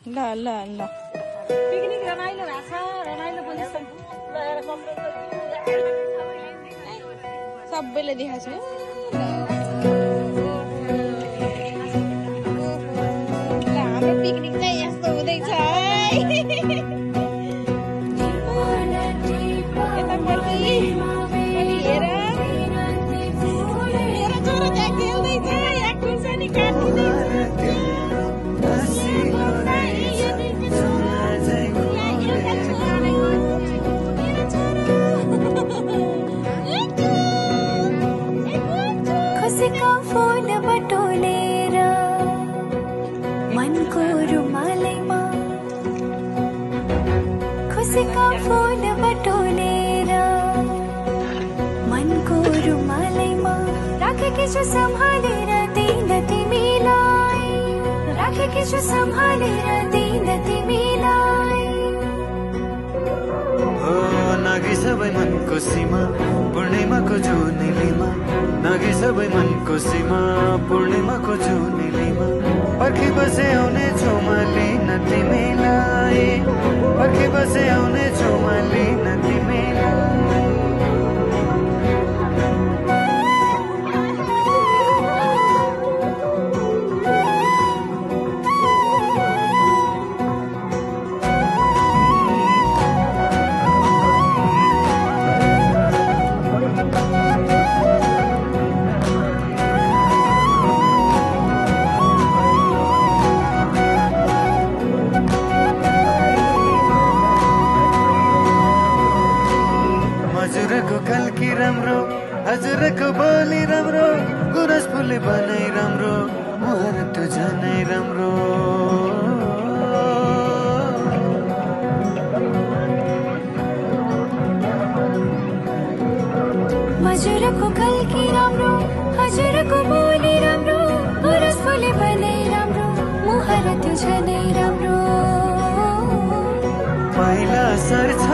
ल ल ल पिकनिक रमाइलो भएको छ रमाइलो पोजिसन सबैलाई देखाएको छु ल हाम्रो पिकनिक चाहिँ यस्तो हुँदैछ है यता पर्दै अनि हेर मेरो छोरा त्यहाँ खेल्दैछ यहाँ खुर्सानी काटिँदैछ खुसीको फूल बटोलेर मनको रुमालैमा खुसीको फूल बटोलेर मनको रुमालैमा राखेकी छु सम्हालेर दिन तिमीलाई राखेकी छु सम्हालेर दिन तिमीलाई नागी सबै मनको सीमा पूर्णिमाको जुनेलीमा नागी सबै मनको सीमा पूर्णिमाको जुनेलीमा पर्खी बसे आउने छौमाली न तिमीलाई पर्खी बसे आउने छौमाली न तिमीलाई हजुरको कल्की राम्रो हजुरको बोली राम्रो गुरस फुले बनाइ राम्रो मुहार त झनै राम्रो हजुरको कल्की राम्रो हजुरको बोली राम्रो गुरस फुले बनाइ राम्रो मुहार त झनै राम्रो पहिला सर छ